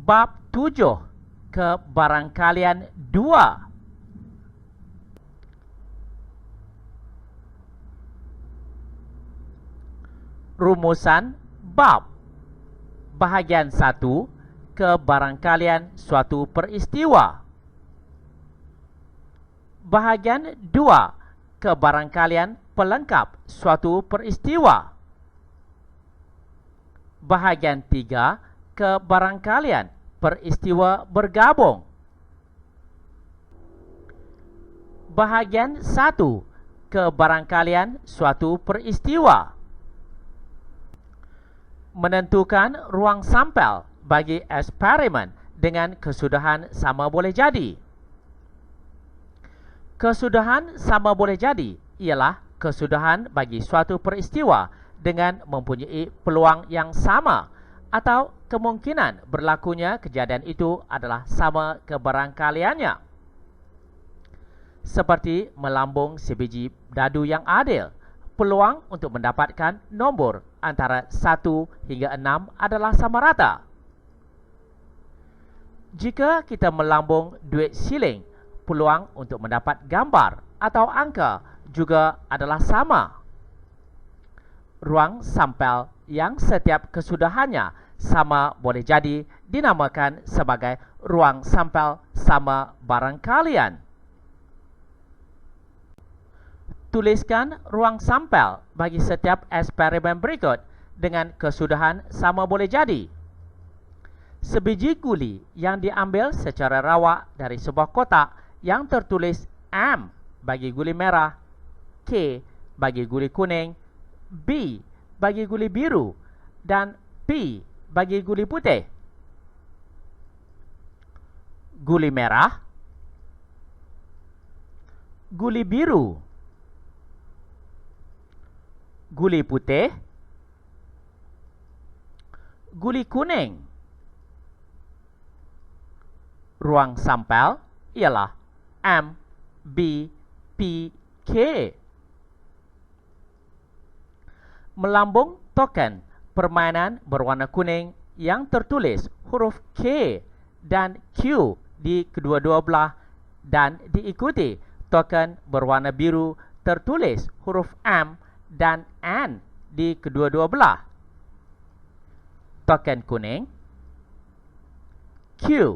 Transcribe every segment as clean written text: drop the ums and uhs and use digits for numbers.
Bab 7. Kebarangkalian 2. Rumusan bab. Bahagian 1. Kebarangkalian suatu peristiwa. Bahagian 2. Kebarangkalian pelengkap suatu peristiwa. Bahagian 3. Kebarangkalian peristiwa bergabung. Bahagian 1. Kebarangkalian suatu peristiwa. Menentukan ruang sampel bagi eksperimen dengan kesudahan sama boleh jadi. Kesudahan sama boleh jadi ialah kesudahan bagi suatu peristiwa dengan mempunyai peluang yang sama atau kemungkinan berlakunya kejadian itu adalah sama kebarangkaliannya. Seperti melambung sebiji dadu yang adil, peluang untuk mendapatkan nombor antara 1 hingga 6 adalah sama rata. Jika kita melambung duit siling, peluang untuk mendapat gambar atau angka juga adalah sama. Ruang sampel yang setiap kesudahannya sama boleh jadi dinamakan sebagai ruang sampel sama barangkalian. Tuliskan ruang sampel bagi setiap eksperimen berikut dengan kesudahan sama boleh jadi. Sebiji guli yang diambil secara rawak dari sebuah kotak yang tertulis M bagi guli merah, K bagi guli kuning, B bagi guli biru, dan P bagi guli putih. Guli merah, guli biru, guli putih, guli kuning. Ruang sampel ialah M, B, P, K. Melambung token permainan berwarna kuning yang tertulis huruf K dan Q di kedua-dua belah dan diikuti token berwarna biru tertulis huruf M dan N di kedua-dua belah. Token kuning, Q,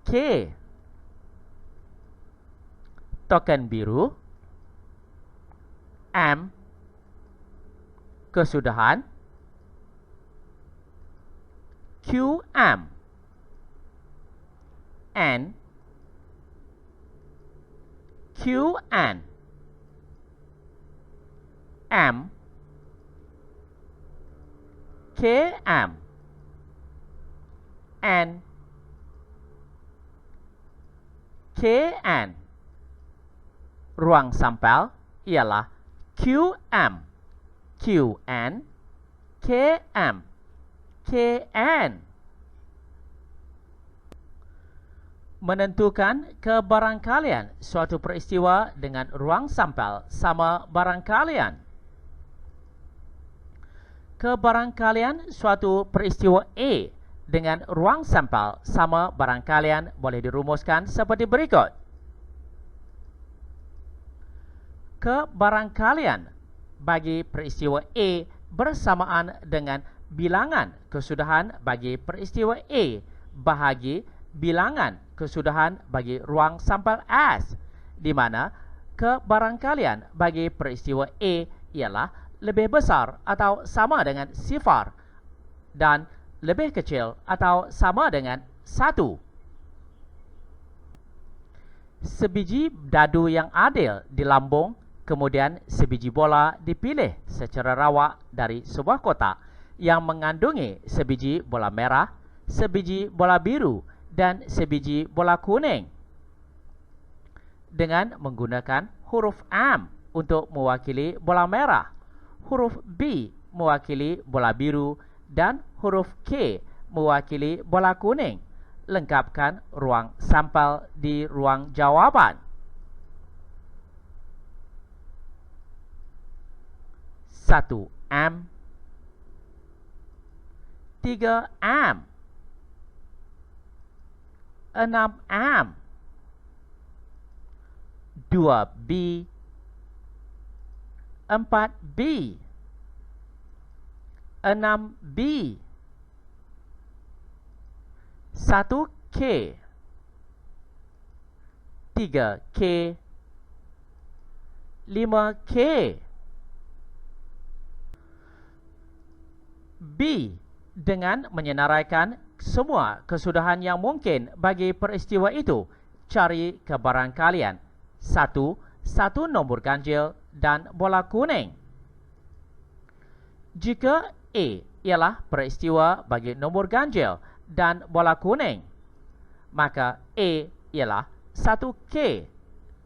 K. Token biru, M. Kesudahan, QM, N, QN, M, KM, N, KN. Ruang sampel ialah QM, QN, KM, KN. Menentukan kebarangkalian suatu peristiwa dengan ruang sampel sama barangkalian. Kebarangkalian suatu peristiwa A dengan ruang sampel sama barangkalian boleh dirumuskan seperti berikut. Kebarangkalian bagi peristiwa A bersamaan dengan bilangan kesudahan bagi peristiwa A bahagi bilangan kesudahan bagi ruang sampel S, di mana kebarangkalian bagi peristiwa A ialah lebih besar atau sama dengan 0 dan lebih kecil atau sama dengan 1. Sebiji dadu yang adil dilambung, kemudian sebiji bola dipilih secara rawak dari sebuah kotak yang mengandungi sebiji bola merah, sebiji bola biru, dan sebiji bola kuning. Dengan menggunakan huruf M untuk mewakili bola merah, huruf B mewakili bola biru, dan huruf K mewakili bola kuning. Lengkapkan ruang sampel di ruang jawapan. 1 M, 3M, 6M, 2B, 4B, 6B, 1K, 3K, 5K. B. Dengan menyenaraikan semua kesudahan yang mungkin bagi peristiwa itu, cari kebarangkalian. 1. Satu nombor ganjil dan bola kuning. Jika A ialah peristiwa bagi nombor ganjil dan bola kuning, maka A ialah 1K,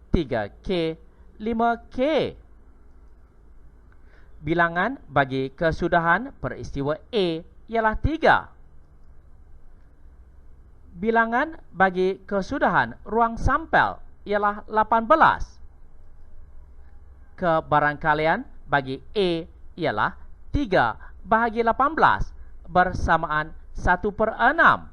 3K, 5K. Bilangan bagi kesudahan peristiwa A ialah 3. Bilangan bagi kesudahan ruang sampel ialah 18. Kebarangkalian bagi A ialah 3 bahagi 18 bersamaan 1/6.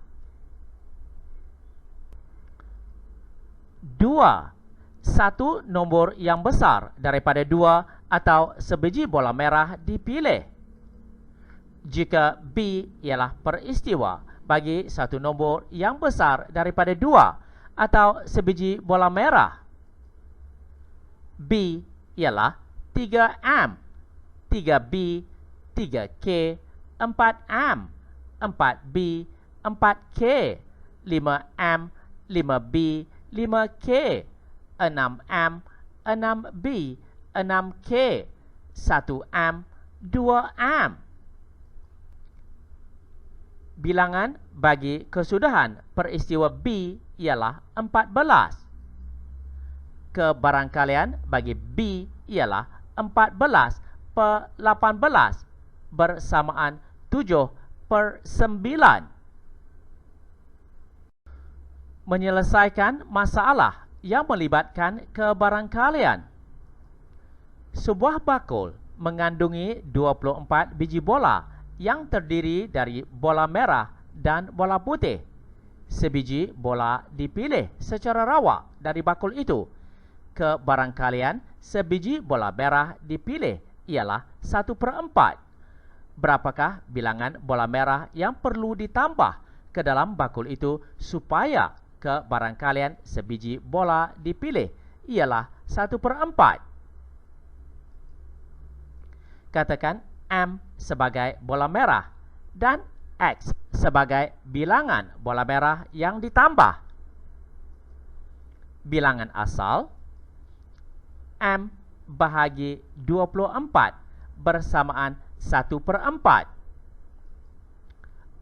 2. Satu nombor yang besar daripada 2 atau sebiji bola merah dipilih. Jika B ialah peristiwa bagi satu nombor yang besar daripada 2 atau sebiji bola merah, B ialah 3M, 3B, 3K, 4M, 4B, 4K, 5M, 5B, 5K, 6M, 6B, 6K, 1M, 2M. Bilangan bagi kesudahan peristiwa B ialah 14. Kebarangkalian bagi B ialah 14/18 bersamaan 7/9. Menyelesaikan masalah yang melibatkan kebarangkalian. Sebuah bakul mengandungi 24 biji bola yang terdiri dari bola merah dan bola putih. Sebiji bola dipilih secara rawak dari bakul itu. Kebarangkalian sebiji bola merah dipilih ialah 1/4. Berapakah bilangan bola merah yang perlu ditambah ke dalam bakul itu supaya kebarangkalian sebiji bola dipilih ialah 1/4? Katakan M sebagai bola merah dan X sebagai bilangan bola merah yang ditambah. Bilangan asal M bahagi 24 bersamaan 1/4.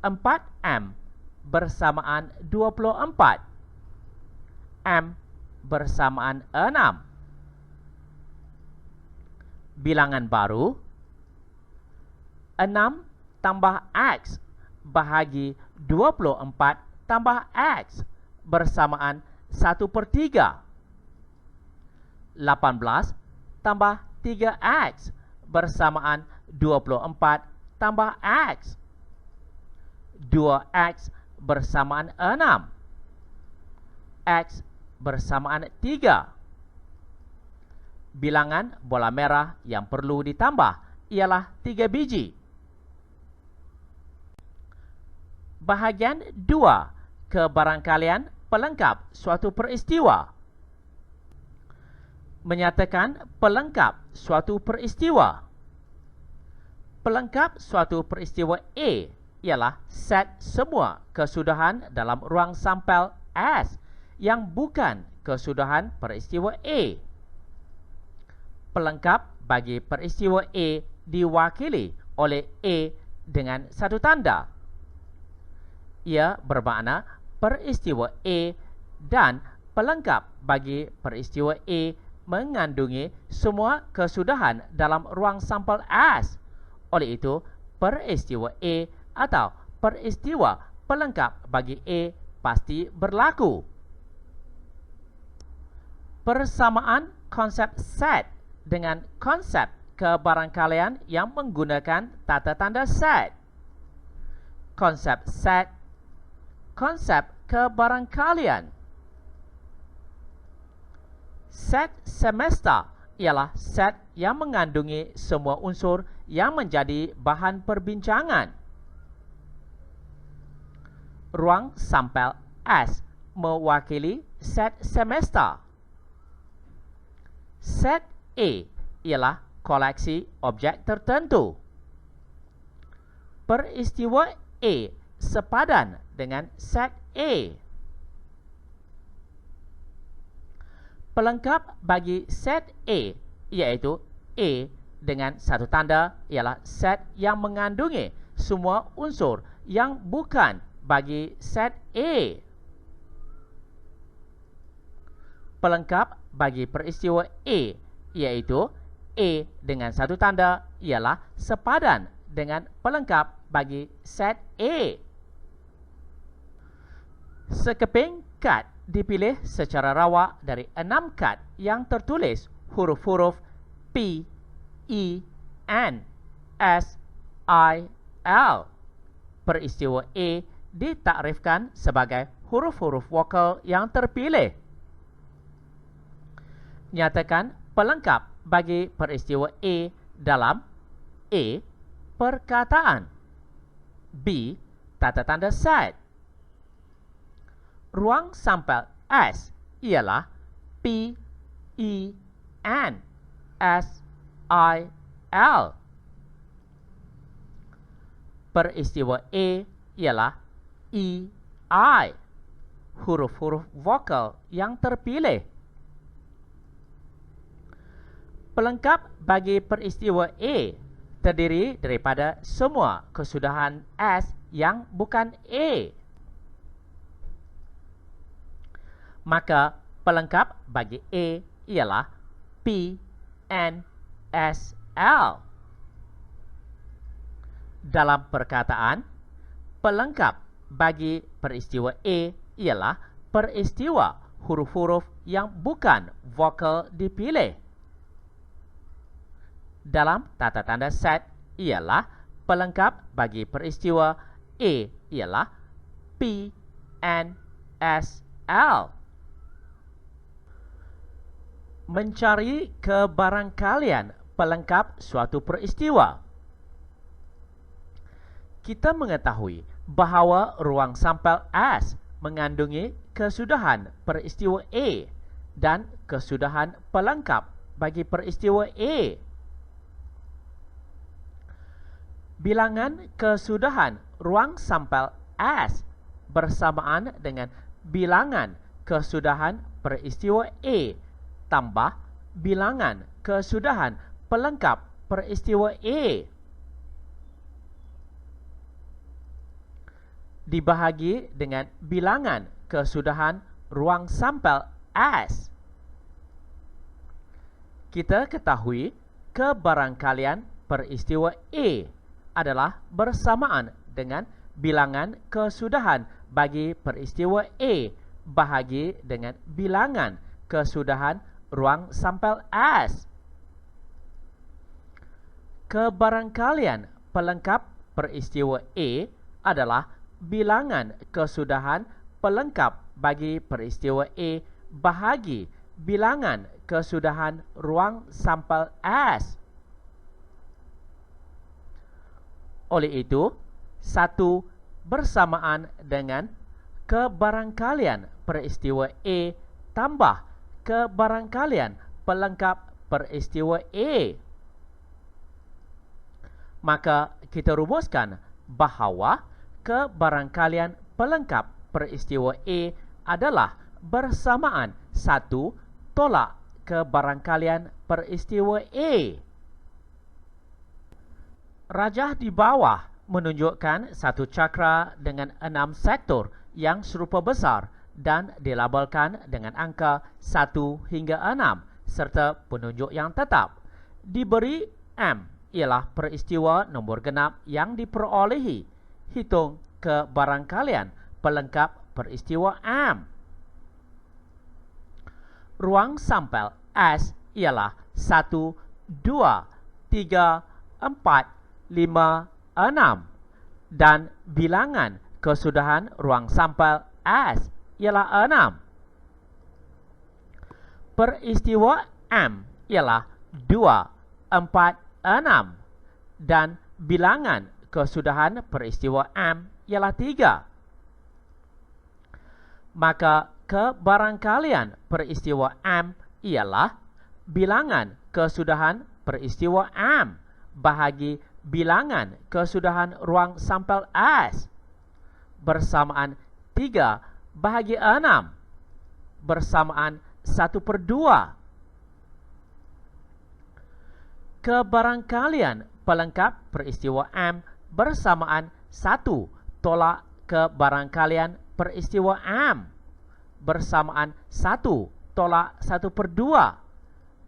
4M bersamaan 24. M bersamaan 6. Bilangan baru 6 tambah X bahagi 24 tambah X bersamaan 1/3. 18 tambah 3X bersamaan 24 tambah X. 2X bersamaan 6. X bersamaan 3. Bilangan bola merah yang perlu ditambah ialah 3 biji. Bahagian 2. Kebarangkalian pelengkap suatu peristiwa. Menyatakan pelengkap suatu peristiwa. Pelengkap suatu peristiwa A ialah set semua kesudahan dalam ruang sampel S yang bukan kesudahan peristiwa A. Pelengkap bagi peristiwa A diwakili oleh A dengan satu tanda. Ia bermakna peristiwa A dan pelengkap bagi peristiwa A mengandungi semua kesudahan dalam ruang sampel S. Oleh itu, peristiwa A atau peristiwa pelengkap bagi A pasti berlaku. Persamaan konsep set dengan konsep kebarangkalian yang menggunakan tata tanda set. konsep set, konsep kebarangkalian. Set semesta ialah set yang mengandungi semua unsur yang menjadi bahan perbincangan. Ruang sampel S mewakili set semesta. Set A ialah koleksi objek tertentu. Peristiwa A sepadan dengan set A. Pelengkap bagi set A iaitu A dengan satu tanda ialah set yang mengandungi semua unsur yang bukan bagi set A. Pelengkap bagi peristiwa A iaitu A dengan satu tanda ialah sepadan dengan pelengkap bagi set A. Sekeping kad dipilih secara rawak dari 6 kad yang tertulis huruf-huruf P, E, N, S, I, L. Peristiwa A ditakrifkan sebagai huruf-huruf vokal yang terpilih. Nyatakan pelengkap bagi peristiwa A dalam A. Perkataan, B. Tata tanda set. Ruang sampel S ialah P, E, N, S, I, L. Peristiwa A ialah E, I. Huruf-huruf vokal yang terpilih. Pelengkap bagi peristiwa A terdiri daripada semua kesudahan S yang bukan A. Maka pelengkap bagi A ialah P, N, S, L. Dalam perkataan, pelengkap bagi peristiwa A ialah peristiwa huruf-huruf yang bukan vokal dipilih. Dalam tata tanda set ialah pelengkap bagi peristiwa A ialah P, N, S, L. Mencari kebarangkalian pelengkap suatu peristiwa. Kita mengetahui bahawa ruang sampel S mengandungi kesudahan peristiwa A dan kesudahan pelengkap bagi peristiwa A. Bilangan kesudahan ruang sampel S bersamaan dengan bilangan kesudahan peristiwa A tambah bilangan kesudahan pelengkap peristiwa A. Dibahagi dengan bilangan kesudahan ruang sampel S. Kita ketahui kebarangkalian peristiwa A adalah bersamaan dengan bilangan kesudahan bagi peristiwa A bahagi dengan bilangan kesudahan ruang sampel S. Kebarangkalian pelengkap peristiwa A adalah bilangan kesudahan pelengkap bagi peristiwa A bahagi bilangan kesudahan ruang sampel S. Oleh itu, 1 bersamaan dengan kebarangkalian peristiwa A tambah kebarangkalian pelengkap peristiwa A. Maka kita rumuskan bahawa kebarangkalian pelengkap peristiwa A adalah bersamaan 1 tolak kebarangkalian peristiwa A. Rajah di bawah menunjukkan satu cakra dengan 6 sektor yang serupa besar dan dilabelkan dengan angka 1 hingga 6 serta penunjuk yang tetap. Diberi M ialah peristiwa nombor genap yang diperolehi. Hitung kebarangkalian pelengkap peristiwa M. Ruang sampel S ialah 1, 2, 3, 4, 5, 6. dan bilangan kesudahan ruang sampel S ialah 6. Peristiwa M ialah 2, 4, 6 dan bilangan kesudahan peristiwa M ialah 3. Maka kebarangkalian peristiwa M ialah bilangan kesudahan peristiwa M bahagi bilangan kesudahan ruang sampel S bersamaan 3 bahagi 6 bersamaan 1/2. Kebarangkalian pelengkap peristiwa M bersamaan 1 tolak kebarangkalian peristiwa M bersamaan 1 tolak 1/2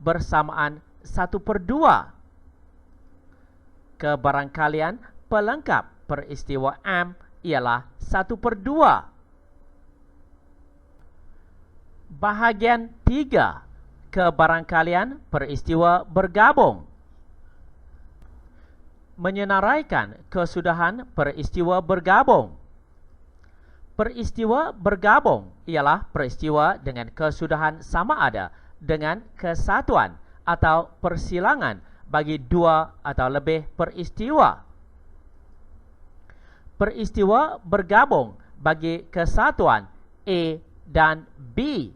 bersamaan 1/2. Kebarangkalian pelengkap peristiwa M ialah 1/2. Bahagian 3. Kebarangkalian peristiwa bergabung. Menyenaraikan kesudahan peristiwa bergabung. Peristiwa bergabung ialah peristiwa dengan kesudahan sama ada dengan kesatuan atau persilangan bagi 2 atau lebih peristiwa. Peristiwa bergabung bagi kesatuan A dan B.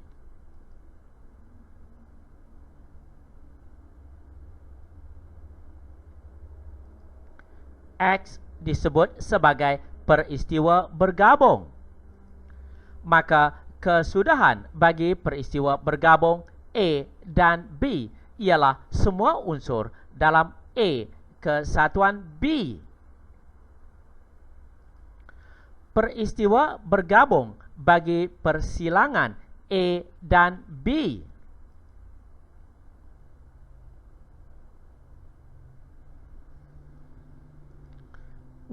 X disebut sebagai peristiwa bergabung. Maka kesudahan bagi peristiwa bergabung A dan B ialah semua unsur dalam A kesatuan B. Peristiwa bergabung bagi persilangan A dan B.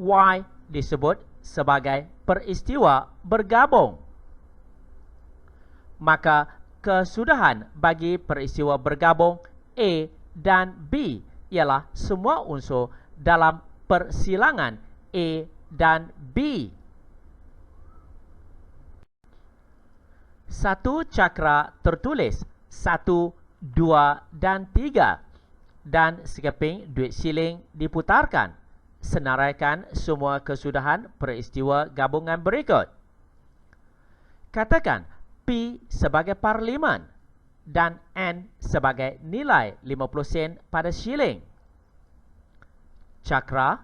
Y disebut sebagai peristiwa bergabung. Maka kesudahan bagi peristiwa bergabung A dan B ialah semua unsur dalam persilangan A dan B. Satu cakra tertulis 1, 2 dan 3 dan sekeping duit siling diputarkan. Senaraikan semua kesudahan peristiwa gabungan berikut. Katakan P sebagai parlimen dan N sebagai nilai 50 sen pada shilling. Cakra,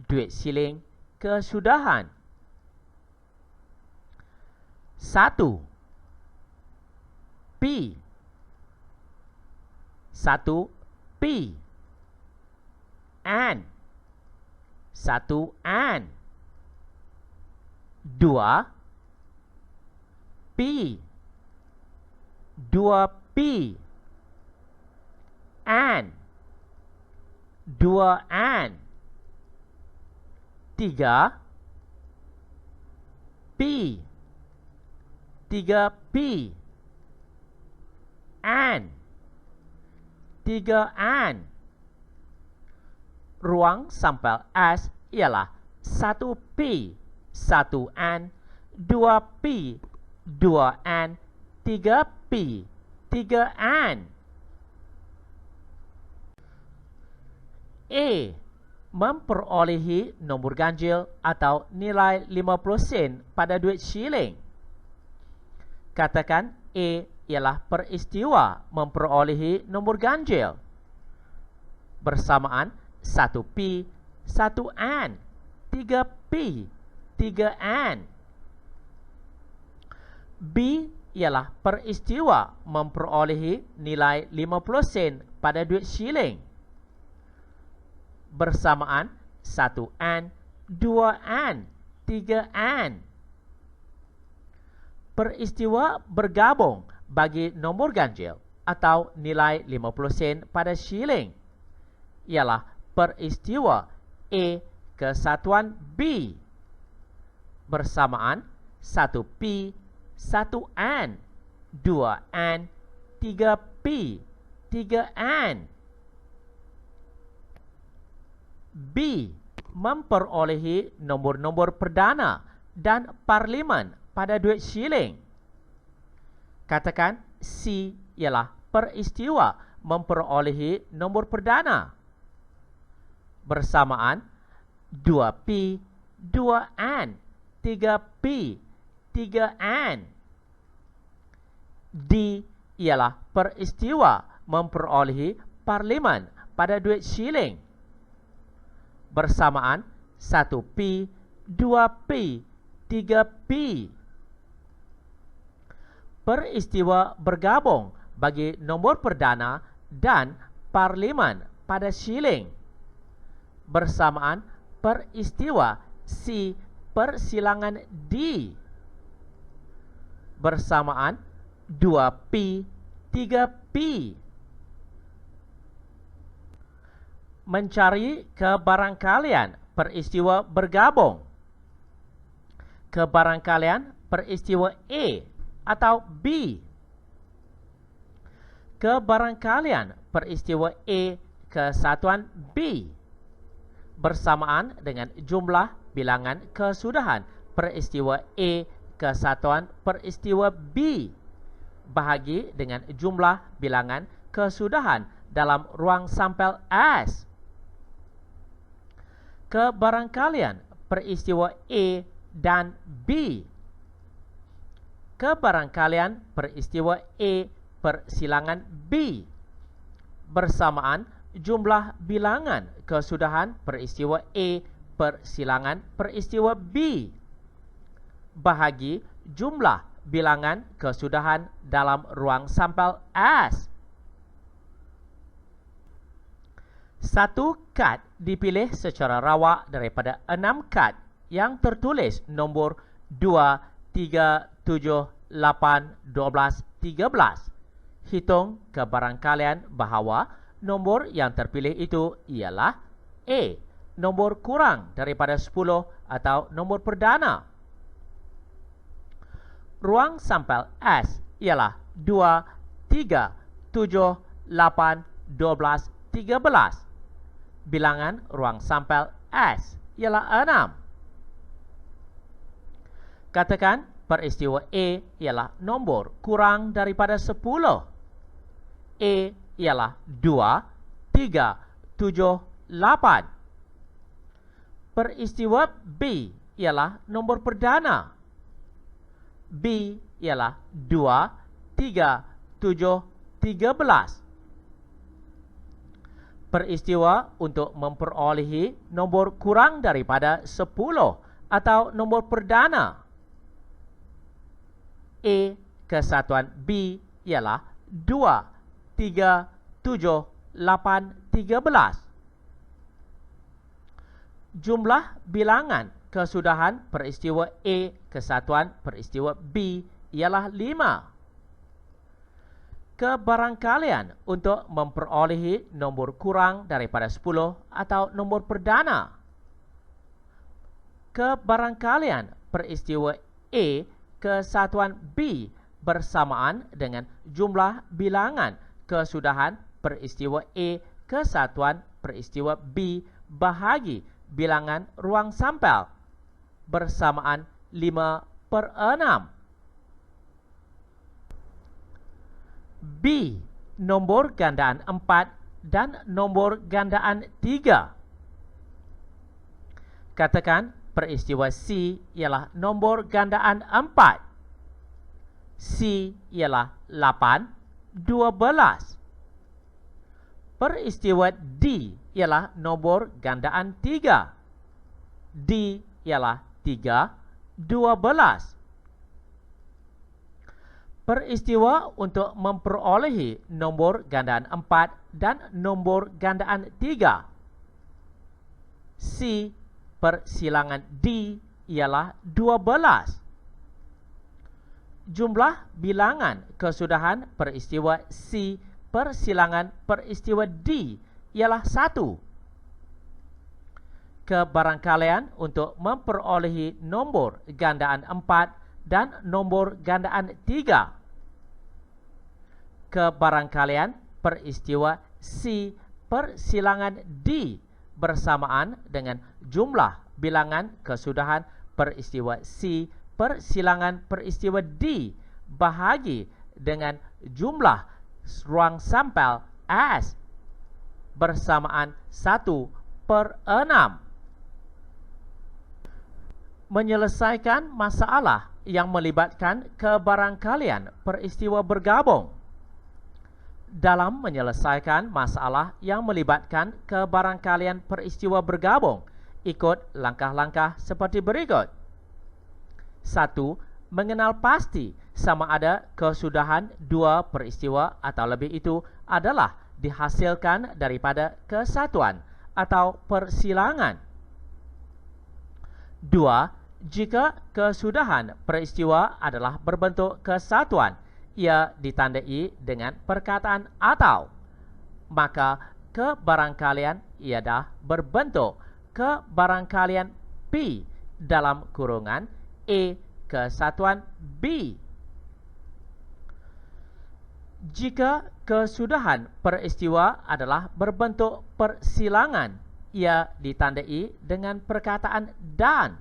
duit siling, kesudahan. 1. P 1 P N 1 N 2 P 2 P N 2 N 3 P 3 P N 3 N. Ruang sampel S ialah 1P 1N 2P 2N 3P 3N. A memperolehi nombor ganjil atau nilai 50 sen pada duit shilling. Katakan A ialah peristiwa memperolehi nombor ganjil bersamaan 1P 1N 3P 3N. B ialah peristiwa memperolehi nilai 50 sen pada duit shilling bersamaan 1N 2N 3N. Peristiwa bergabung bagi nombor ganjil atau nilai 50 sen pada shilling ialah peristiwa A kesatuan B bersamaan 1P 1N 2N 3P 3N. B memperolehi nombor-nombor perdana dan parlimen pada duit shilling. Katakan C ialah peristiwa memperolehi nombor perdana. Bersamaan 2P, 2N, 3P, 3N. D ialah peristiwa memperolehi parlimen pada duit shilling. Bersamaan 1P, 2P, 3P. Peristiwa bergabung bagi nombor perdana dan parlimen pada shilling. Bersamaan peristiwa C persilangan D. Bersamaan 2P, 3P. Mencari kebarangkalian peristiwa bergabung. Kebarangkalian peristiwa A atau B. Kebarangkalian peristiwa A kesatuan B bersamaan dengan jumlah bilangan kesudahan peristiwa A kesatuan peristiwa B bahagi dengan jumlah bilangan kesudahan dalam ruang sampel S. Kebarangkalian peristiwa A dan B. Kebarangkalian peristiwa A persilangan B bersamaan jumlah bilangan kesudahan peristiwa A persilangan peristiwa B bahagi jumlah bilangan kesudahan dalam ruang sampel S. Satu kad dipilih secara rawa daripada 6 kad yang tertulis nombor 2, 3, 7, 8, 12, 13. Hitung kebarangkalian bahawa nombor yang terpilih itu ialah A, nombor kurang daripada 10 atau nombor perdana. Ruang sampel S ialah 2, 3, 7, 8, 12, 13. Bilangan ruang sampel S ialah 6. Katakan peristiwa A ialah nombor kurang daripada 10. A ialah 2, 3, 7, 8. Peristiwa B ialah nombor perdana. B ialah 2, 3, 7, 13. Peristiwa untuk memperolehi nombor kurang daripada 10 atau nombor perdana. A kesatuan B ialah 2, 3, 7, 8, 13. Jumlah bilangan kesudahan peristiwa A kesatuan peristiwa B ialah 5. Kebarangkalian untuk memperolehi nombor kurang daripada 10 atau nombor perdana. Kebarangkalian peristiwa A kesatuan B bersamaan dengan jumlah bilangan kesudahan peristiwa A kesatuan peristiwa B bahagi bilangan ruang sampel bersamaan 5/6. B. Nombor gandaan 4 dan nombor gandaan 3. Katakan peristiwa C ialah nombor gandaan 4. C ialah 8, 12. Peristiwa D ialah nombor gandaan 3. D ialah 3, 12. Peristiwa untuk memperolehi nombor gandaan 4 dan nombor gandaan 3. C persilangan D ialah 12. Jumlah bilangan kesudahan peristiwa C persilangan peristiwa D ialah 1. Kebarangkalian untuk memperolehi nombor gandaan 4 dan nombor gandaan 3. Kebarangkalian peristiwa C persilangan D bersamaan dengan jumlah bilangan kesudahan peristiwa C persilangan peristiwa D bahagi dengan jumlah ruang sampel S bersamaan 1/6. Menyelesaikan masalah yang melibatkan kebarangkalian peristiwa bergabung. Dalam menyelesaikan masalah yang melibatkan kebarangkalian peristiwa bergabung, ikut langkah-langkah seperti berikut. 1. Mengenal pasti sama ada kesudahan dua peristiwa atau lebih itu adalah dihasilkan daripada kesatuan atau persilangan. 2. Jika kesudahan peristiwa adalah berbentuk kesatuan, ia ditandai dengan perkataan atau, maka kebarangkalian ialah berbentuk kebarangkalian P dalam kurungan E kesatuan B. Jika kesudahan peristiwa adalah berbentuk persilangan, ia ditandai dengan perkataan dan,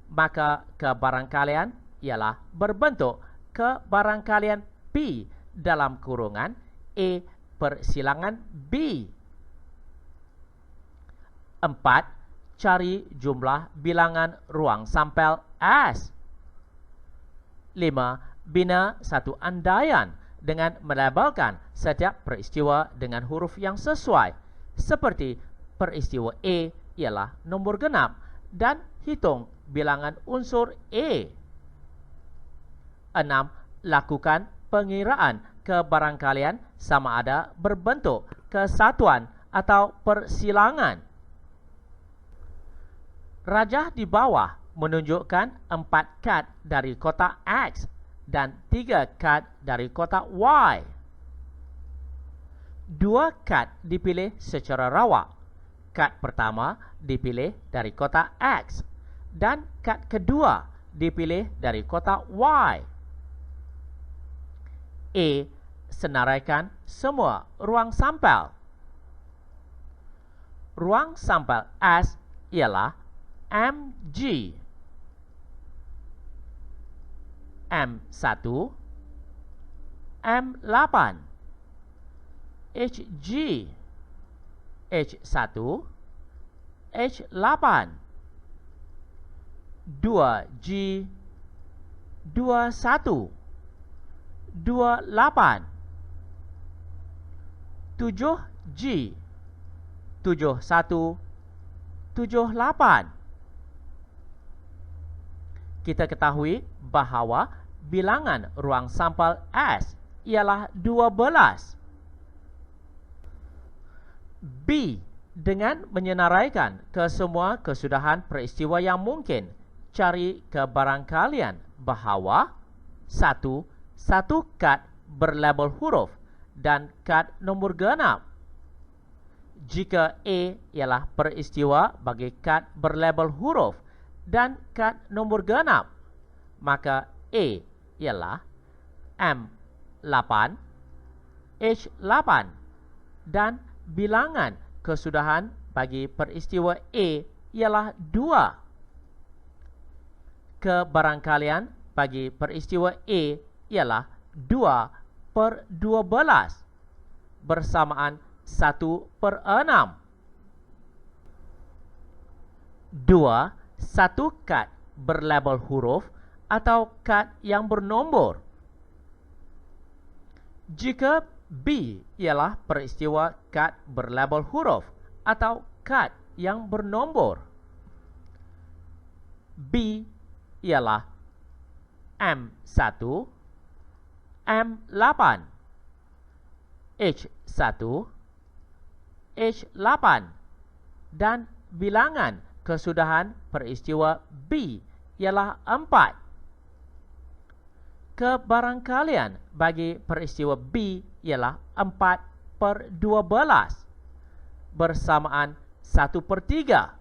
maka kebarangkalian ialah berbentuk kebarangkalian P dalam kurungan E persilangan B. 4. Cari jumlah bilangan ruang sampel S. 5. Bina satu andaian dengan melabelkan setiap peristiwa dengan huruf yang sesuai, seperti peristiwa E ialah nombor genap dan hitung bilangan unsur E. 6. Lakukan pengiraan kebarangkalian sama ada berbentuk kesatuan atau persilangan. Rajah di bawah menunjukkan 4 kad dari kotak X dan 3 kad dari kotak Y. 2 kad dipilih secara rawak. Kad pertama dipilih dari kotak X dan kad kedua dipilih dari kotak Y. A. Senaraikan semua ruang sampel. Ruang sampel S ialah MG, M1, M8, HG, H1, H8, 2G, 21, 28, 7G, 71, 78. Kita ketahui bahawa bilangan ruang sampel S ialah 12. B. Dengan menyenaraikan ke semua kesudahan peristiwa yang mungkin, cari kebarangkalian bahawa 1. Satu kad berlabel huruf dan kad nombor genap. Jika A ialah peristiwa bagi kad berlabel huruf dan kad nombor genap, maka A ialah M8, H8 dan bilangan kesudahan bagi peristiwa A ialah 2. Kebarangkalian bagi peristiwa A ialah 2/12 bersamaan 1/6. 2. Satu kad berlabel huruf atau kad yang bernombor. Jika B ialah peristiwa kad berlabel huruf atau kad yang bernombor, B ialah M1, M8, H1, H8 dan bilangan kesudahan peristiwa B ialah 4. Kebarangkalian bagi peristiwa B ialah 4/12 bersamaan 1/3.